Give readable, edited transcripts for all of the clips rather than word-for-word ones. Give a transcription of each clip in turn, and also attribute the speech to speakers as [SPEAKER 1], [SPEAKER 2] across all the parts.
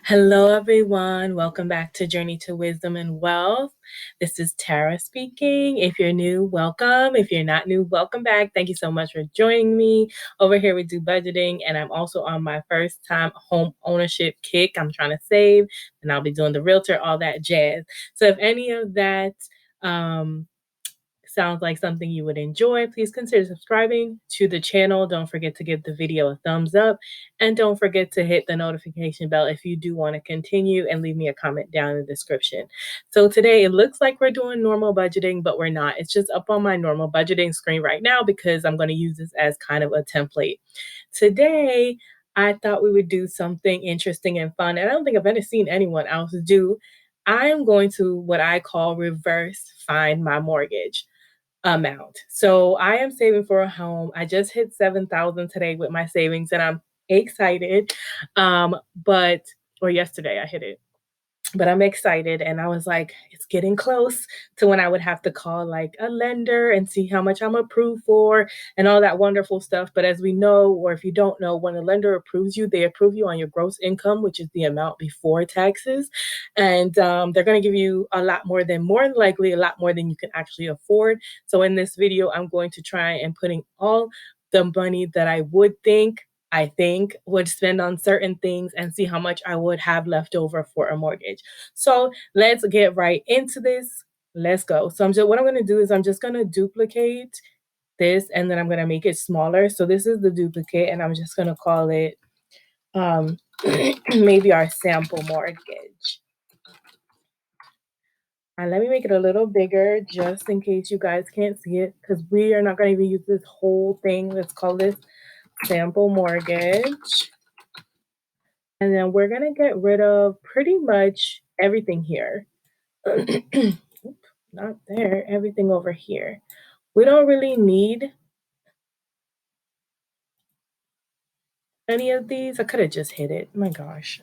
[SPEAKER 1] Hello, everyone. Welcome back to Journey to Wisdom and Wealth. This is Tara speaking. If you're new, welcome. If you're not new, welcome back. Thank you so much for joining me. Over here, we do budgeting, and I'm also on my first time home ownership kick. I'm trying to save, and I'll be doing the realtor, all that jazz. So, if any of that, sounds like something you would enjoy, please consider subscribing to the channel. Don't forget to give the video a thumbs up, and don't forget to hit the notification bell if you do want to continue, and leave me a comment down in the description. So today it looks like we're doing normal budgeting, but we're not. It's just up on my normal budgeting screen right now because I'm going to use this as kind of a template. Today, I thought we would do something interesting and fun, and I don't think I've ever seen anyone else do. I am going to what I call reverse find my mortgage amount. So I am saving for a home. I just hit 7,000 today with my savings, and I'm excited. But or yesterday I hit it, but I'm excited. And I was like, it's getting close to when I would have to call like a lender and see how much I'm approved for and all that wonderful stuff. But as we know, or if you don't know, when a lender approves you, they approve you on your gross income, which is the amount before taxes. And they're going to give you a lot more than, more than likely, a lot more than you can actually afford. So in this video, I'm going to try and putting all the money that I think would spend on certain things and see how much I would have left over for a mortgage. So let's get right into this. Let's go. So what I'm going to do is I'm just going to duplicate this, and then I'm going to make it smaller. So this is the duplicate, and I'm just going to call it maybe our sample mortgage. And let me make it a little bigger just in case you guys can't see it, because we are not going to even use this whole thing. Let's call this sample mortgage. And then we're going to get rid of pretty much everything here. Not there, everything over here. We don't really need any of these. I could have just hit it. My gosh.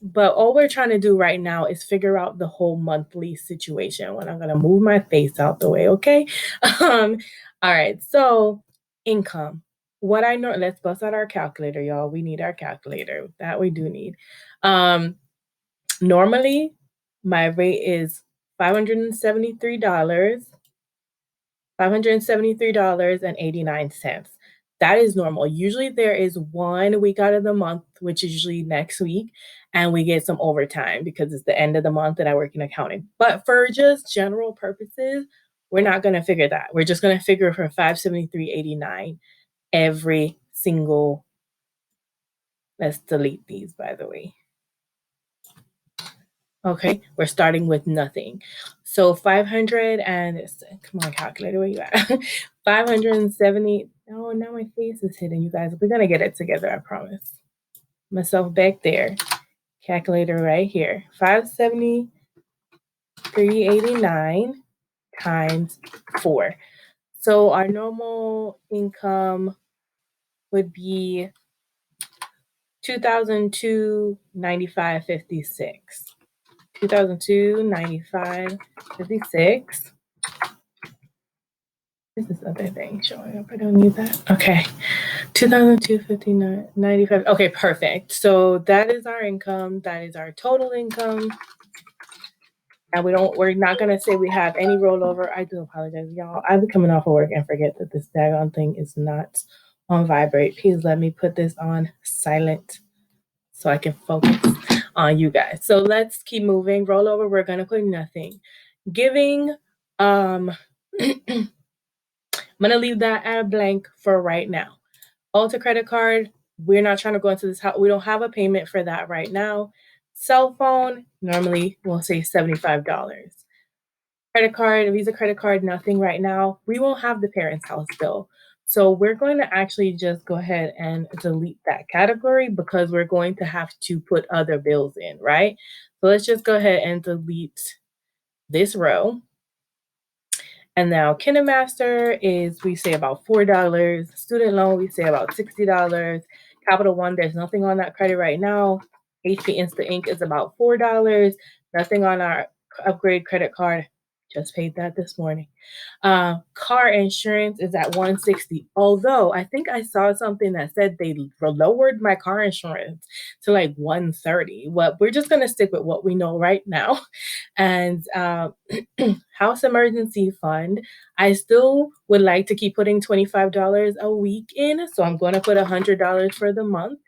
[SPEAKER 1] But all we're trying to do right now is figure out the whole monthly situation. When I'm going to move my face out the way, okay? All right, so income. What I know, let's bust out our calculator, y'all. We need our calculator. That we do need. Normally, my rate is $573, $573.89. That is normal. Usually there is 1 week out of the month, which is usually next week, and we get some overtime because it's the end of the month and I work in accounting. But for just general purposes, we're not going to figure that. We're just going to figure for $573.89 every single. Let's delete these, by the way. Okay, we're starting with nothing. So 500 and, come on, calculator, where you at? 570. Oh, now my face is hidden, you guys. We're going to get it together, I promise. Myself back there. Calculator right here. 573.89 times 4. So our normal income would be $2,295.56. 2002-95-56. Is this other thing showing up? I don't need that. Okay. 2002-59-95. Okay, perfect. So that is our income. That is our total income. And we're not gonna say we have any rollover. I do apologize, y'all. I've been coming off of work and forget that this daggone thing is not on vibrate. Please let me put this on silent so I can focus on you guys. So let's keep moving. Rollover, we're gonna put nothing. Giving, I'm gonna leave that at a blank for right now. Ulta credit card, we're not trying to go into this house. We don't have a payment for that right now. Cell phone, normally we'll say $75. Credit card, Visa credit card, nothing right now. We won't have the parents' house bill. So we're going to actually just go ahead and delete that category because we're going to have to put other bills in, right? So let's just go ahead and delete this row. And now KinderMaster is, we say about $4. Student loan, we say about $60. Capital One, there's nothing on that credit right now. HP Instant Ink is about $4. Nothing on our upgrade credit card. Just paid that this morning. Car insurance is at 160. Although I think I saw something that said they lowered my car insurance to like 130. Well, we're just gonna stick with what we know right now. And house emergency fund, I still would like to keep putting $25 a week in. So I'm gonna put $100 for the month.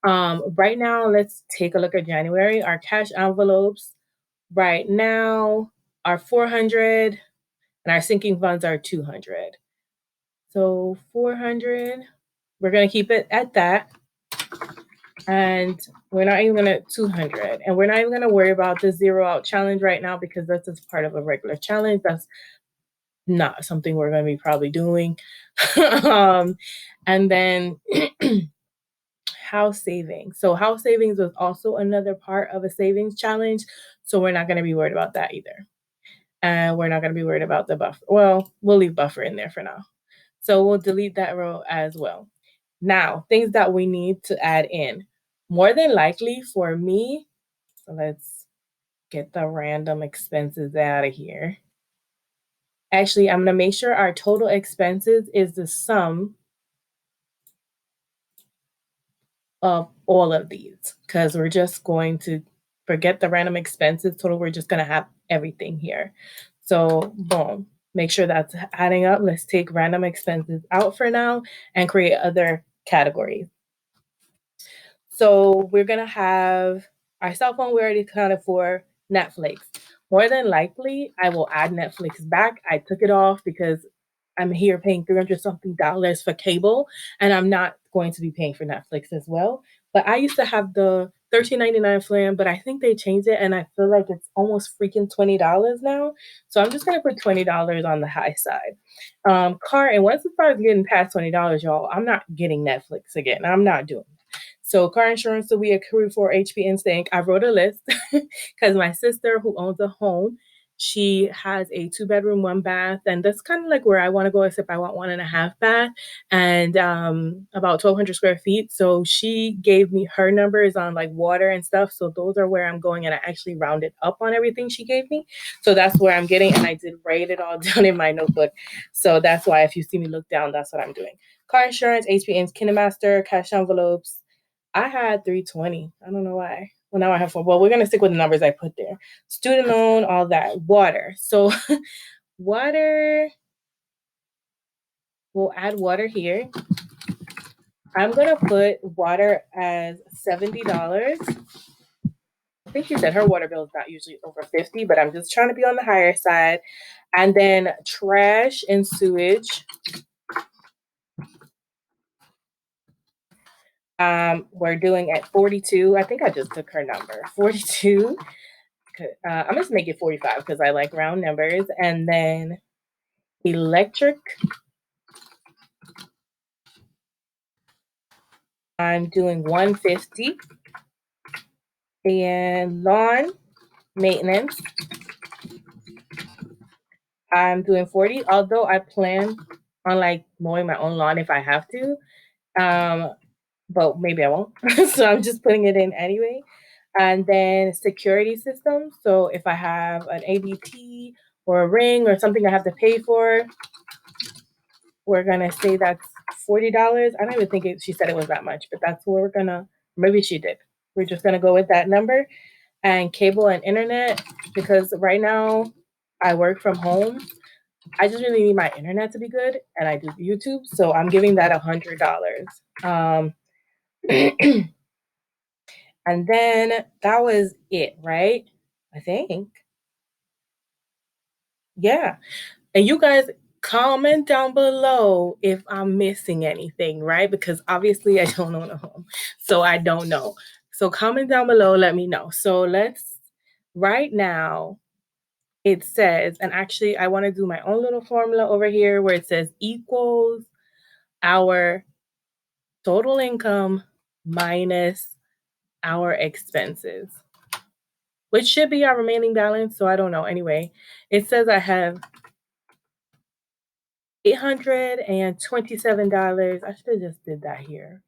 [SPEAKER 1] Right now, let's take a look at January. Our cash envelopes right now are 400 and our sinking funds are 200. So 400, we're going to keep it at that. And we're not even going to 200. And we're not even going to worry about the zero out challenge right now because that's just part of a regular challenge. That's not something we're going to be probably doing. And then house savings. So house savings was also another part of a savings challenge. So we're not going to be worried about that either. And we're not going to be worried about the buffer. Well, we'll leave buffer in there for now. So we'll delete that row as well. Now, things that we need to add in. More than likely for me, so let's get the random expenses out of here. Actually, I'm going to make sure our total expenses is the sum of all of these because we're just going to forget the random expenses total. We're just going to have everything here. So, boom, make sure that's adding up. Let's take random expenses out for now and create other categories. So we're gonna have our cell phone. We already accounted for Netflix. More than likely, I will add Netflix back. I took it off because I'm here paying 300 something dollars for cable, and I'm not going to be paying for Netflix as well. But I used to have the 13.99 plan, but I think they changed it, and I feel like it's almost freaking $20 now. So I'm just gonna put $20 on the high side. Car, and once it starts getting past $20, y'all, I'm not getting Netflix again. I'm not doing it. So car insurance will be accrued for HP Instinct. I wrote a list because my sister who owns a home, she has a 2 bedroom, 1 bath, and that's kind of like where I want to go, except I want 1.5 bath and about 1,200 square feet. So she gave me her numbers on like water and stuff. So those are where I'm going, and I actually rounded up on everything she gave me. So that's where I'm getting, and I did write it all down in my notebook. So that's why if you see me look down, that's what I'm doing. Car insurance, HP Kinemaster, cash envelopes. I had 320. I don't know why. Well, now I have 4. Well, we're going to stick with the numbers I put there. Student loan, all that. Water. So water, we'll add water here. I'm going to put water as $70. I think she said her water bill is not usually over 50, but I'm just trying to be on the higher side. And then trash and sewage. We're doing at 42. I think I just took her number. 42. I'm just make it 45 because I like round numbers. And then electric, I'm doing 150. And lawn maintenance, I'm doing 40. Although I plan on like mowing my own lawn if I have to. But maybe I won't. So I'm just putting it in anyway. And then security system. So if I have an ABT or a ring or something I have to pay for, we're gonna say that's $40. I don't even think she said it was that much, but that's what we're gonna. Maybe she did. We're just gonna go with that number. And cable and internet, because right now I work from home. I just really need my internet to be good, and I do YouTube, so I'm giving that $100. And then that was it, right? I think. Yeah. And you guys comment down below if I'm missing anything, right? Because obviously I don't own a home. So I don't know. So comment down below, let me know. So let's right now it says, and actually I want to do my own little formula over here where it says equals our total income minus our expenses, which should be our remaining balance. So I don't know. Anyway, it says I have $827. I should have just did that here.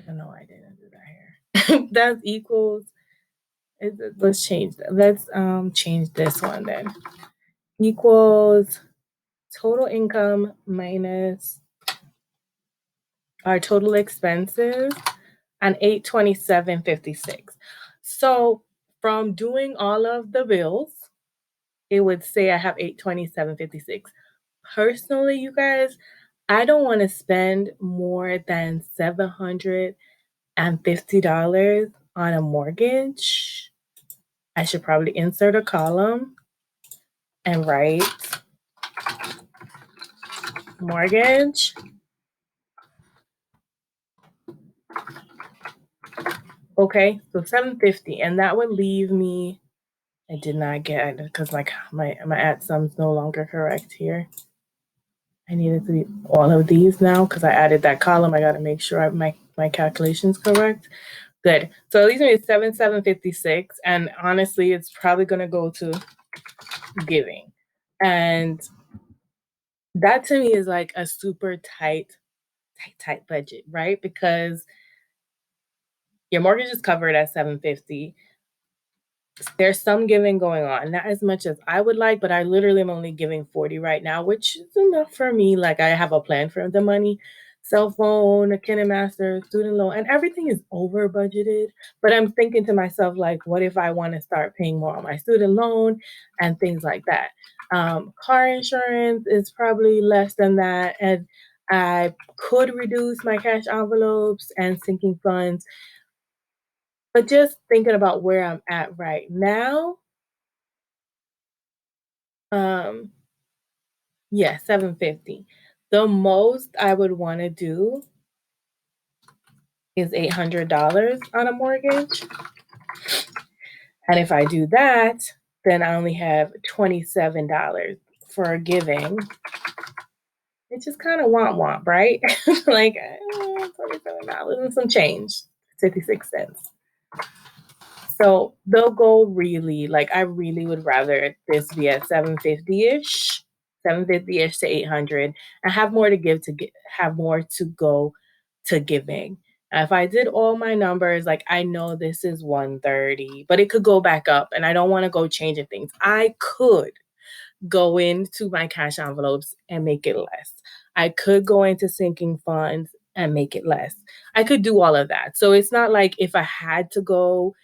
[SPEAKER 1] No, I didn't do that here. That equals. Let's change that. Let's change this one then. equals total income minus our total expenses and 827.56. So from doing all of the bills, it would say I have 827.56. Personally, you guys, I don't want to spend more than $750 on a mortgage. I should probably insert a column and write mortgage. Okay, so 750, and that would leave me. I did not get because my at sum's no longer correct here. I needed to be all of these now because I added that column. I got to make sure my calculations correct. Good. So at least it's 7,756, and honestly, it's probably gonna go to giving, and that to me is like a super tight budget, right? Because your mortgage is covered at 750. There's some giving going on, not as much as I would like, but I literally am only giving 40 right now, which is enough for me. Like I have a plan for the money, cell phone, a KineMaster, student loan, and everything is over budgeted. But I'm thinking to myself, like, what if I want to start paying more on my student loan and things like that? Car insurance is probably less than that. And I could reduce my cash envelopes and sinking funds. But just thinking about where I'm at right now, Um, yeah, 750. The most I would want to do is $800 on a mortgage. And if I do that, then I only have $27 for giving. It's just kind of want, right? Like $27 and some change, 56 cents. So they'll go really, like, I really would rather this be at 750-ish, 750-ish to 800, and have more to give have more to go to giving. If I did all my numbers, like I know this is 130, but it could go back up and I don't want to go changing things. I could go into my cash envelopes and make it less. I could go into sinking funds and make it less. I could do all of that. So it's not like if I had to go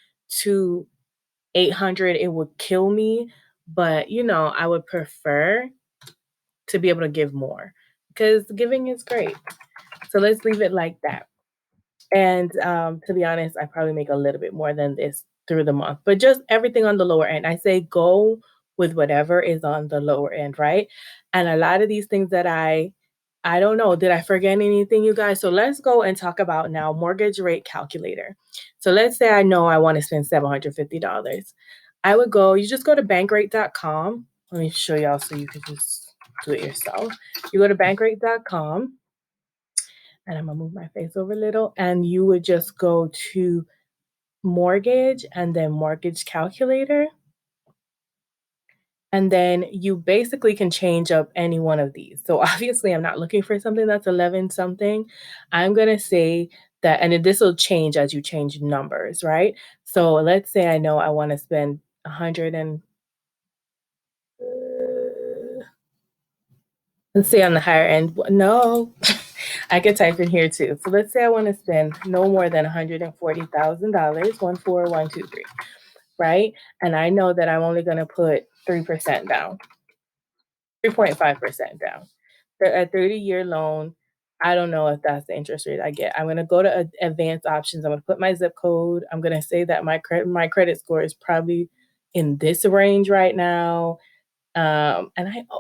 [SPEAKER 1] to 800, it would kill me. But, I would prefer to be able to give more because giving is great. So let's leave it like that. And to be honest, I probably make a little bit more than this through the month, but just everything on the lower end. I say go with whatever is on the lower end, right? And a lot of these things that I don't know, did I forget anything, you guys? So let's go and talk about now mortgage rate calculator. So let's say I know I want to spend $750. I would go, you just go to bankrate.com. Let me show y'all so you can just do it yourself. You go to bankrate.com and I'm gonna move my face over a little, and you would just go to mortgage and then mortgage calculator. And then you basically can change up any one of these. So obviously, I'm not looking for something that's 11 something. I'm going to say that, and this will change as you change numbers, right? So let's say I know I want to spend 100 and let's say on the higher end. No, I could type in here too. So let's say I want to spend no more than $140,000, 14123, right? And I know that I'm only going to put 3% down, 3.5% down. A 30-year loan. I don't know if that's the interest rate I get. I'm going to go to advanced options. I'm going to put my zip code. I'm going to say that my credit score is probably in this range right now. And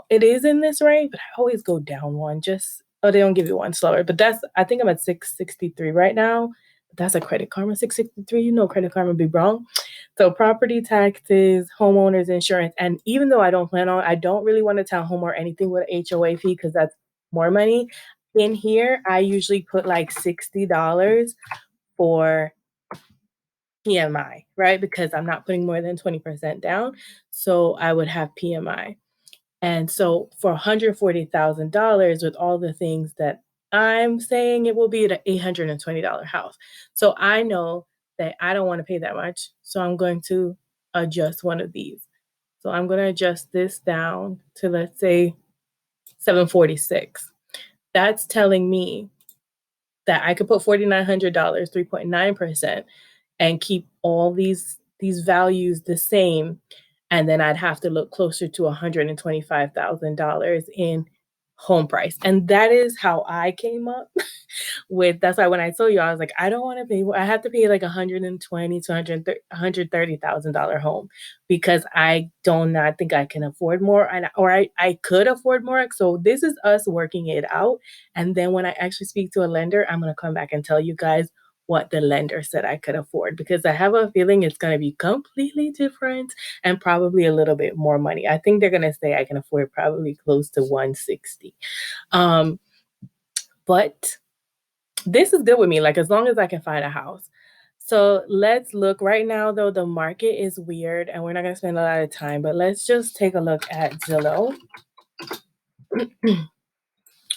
[SPEAKER 1] it is in this range, but I always go down one. They don't give you one slower. But I think I'm at 663 right now. But that's a Credit Karma 663. Credit Karma be wrong. So property taxes, homeowners insurance, and even though I don't really want to tell homeowner anything with an HOA fee because that's more money. In here, I usually put like $60 for PMI, right? Because I'm not putting more than 20% down. So I would have PMI. And so for $140,000 with all the things that I'm saying, it will be at an $820 house. So I know that I don't want to pay that much. So I'm going to adjust one of these. So I'm going to adjust this down to, let's say, 746. That's telling me that I could put $4,900, 3.9%, and keep all these values the same, and then I'd have to look closer to $125,000 in home price. And that is how I came up with, that's why when I told you, I was like, I don't want to pay, I have to pay like 120 to 130,000 dollar home, because I do not think I can afford more, and or I could afford more. So this is us working it out. And then when I actually speak to a lender, I'm gonna come back and tell you guys what the lender said I could afford, because I have a feeling it's going to be completely different and probably a little bit more money. I think they're going to say I can afford probably close to 160. Um, but this is good with me, like as long as I can find a house. So let's look right now, though the market is weird and we're not going to spend a lot of time, but let's just take a look at Zillow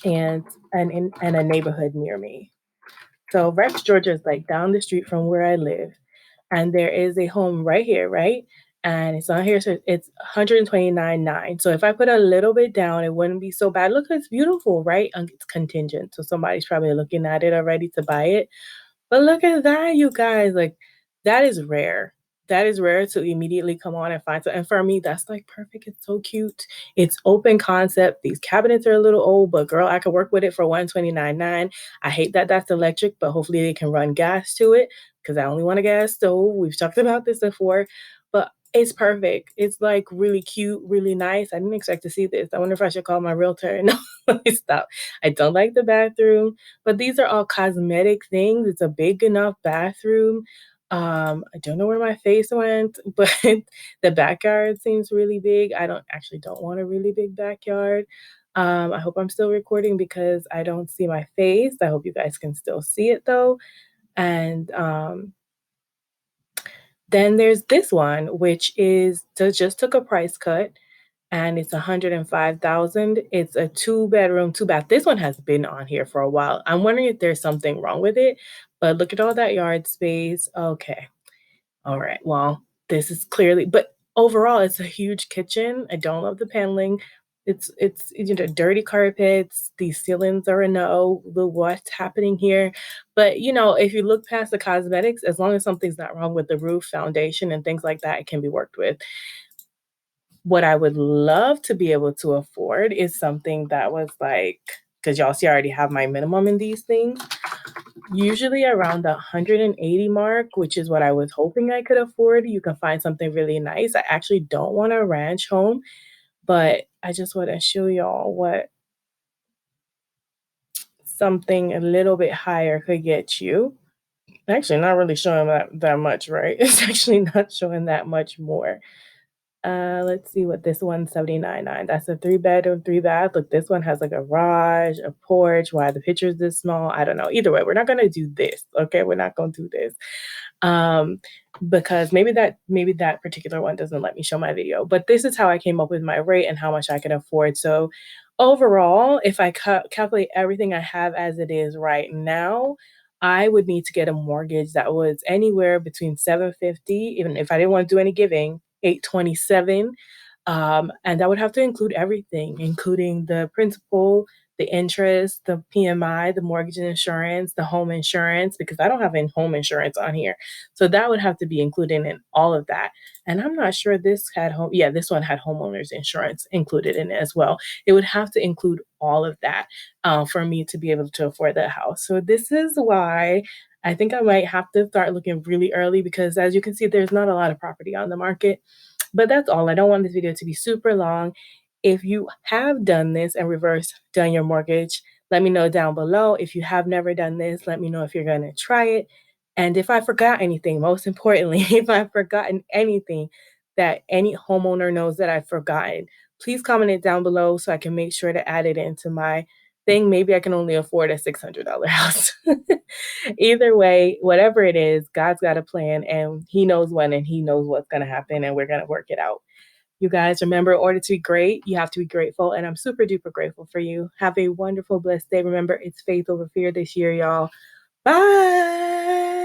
[SPEAKER 1] and a neighborhood near me. So Rex, Georgia is like down the street from where I live. And there is a home right here, right? And it's on here, so it's 129.9. So if I put a little bit down, it wouldn't be so bad. Look, it's beautiful, right? It's contingent. So somebody's probably looking at it already to buy it. But look at that, you guys. Like, that is rare. That is rare to immediately come on and find. So, and for me, that's like perfect. It's so cute. It's open concept. These cabinets are a little old, but girl, I could work with it for 129.9. I hate that that's electric, but hopefully they can run gas to it, because I only want a gas stove. We've talked about this before, but it's perfect. It's like really cute, really nice. I didn't expect to see this. I wonder if I should call my realtor. No, let me stop. I don't like the bathroom, but these are all cosmetic things. It's a big enough bathroom. I don't know where my face went, but the backyard seems really big. I don't want a really big backyard. I hope I'm still recording because I don't see my face. I hope you guys can still see it though. And then there's this one, which is just took a price cut, and it's 105,000. It's a 2 bedroom, 2 bath. This one has been on here for a while. I'm wondering if there's something wrong with it, but look at all that yard space. Okay. All right. Well, this is clearly, but overall, it's a huge kitchen. I don't love the paneling. It's dirty carpets. These ceilings are a no. Look what's happening here. But if you look past the cosmetics, as long as something's not wrong with the roof, foundation, and things like that, it can be worked with. What I would love to be able to afford is something that was like, because y'all see, I already have my minimum in these things, usually around the 180 mark, which is what I was hoping I could afford. You can find something really nice. I actually don't want a ranch home, but I just want to show y'all what something a little bit higher could get you. Actually, not really showing that much, right? It's actually not showing that much more. Let's see what this 179.9. That's a 3 bedroom, 3 bath. Look, this one has a garage, a porch. Why the picture's this small? I don't know. Either way, we're not gonna do this. Okay, we're not gonna do this. Um, because maybe that particular one doesn't let me show my video. But this is how I came up with my rate and how much I can afford. So overall, if I calculate everything I have as it is right now, I would need to get a mortgage that was anywhere between 750, even if I didn't want to do any giving, 827. And that would have to include everything, including the principal, the interest, the PMI, the mortgage and insurance, the home insurance, because I don't have any home insurance on here. So that would have to be included in all of that. And I'm not sure this had this one had homeowners insurance included in it as well. It would have to include all of that for me to be able to afford that house. So this is why I think I might have to start looking really early, because as you can see, there's not a lot of property on the market. But that's all. I don't want this video to be super long. If you have done this and done your mortgage, let me know down below. If you have never done this, let me know if you're going to try it. And if I forgot anything, most importantly, if I've forgotten anything that any homeowner knows that I've forgotten, please comment it down below so I can make sure to add it into my thing. Maybe I can only afford a $600 house. Either way, whatever it is, God's got a plan, and He knows when and He knows what's going to happen, and we're going to work it out. You guys, remember, in order to be great, you have to be grateful, and I'm super duper grateful for you. Have a wonderful, blessed day. Remember, it's faith over fear this year, y'all. Bye.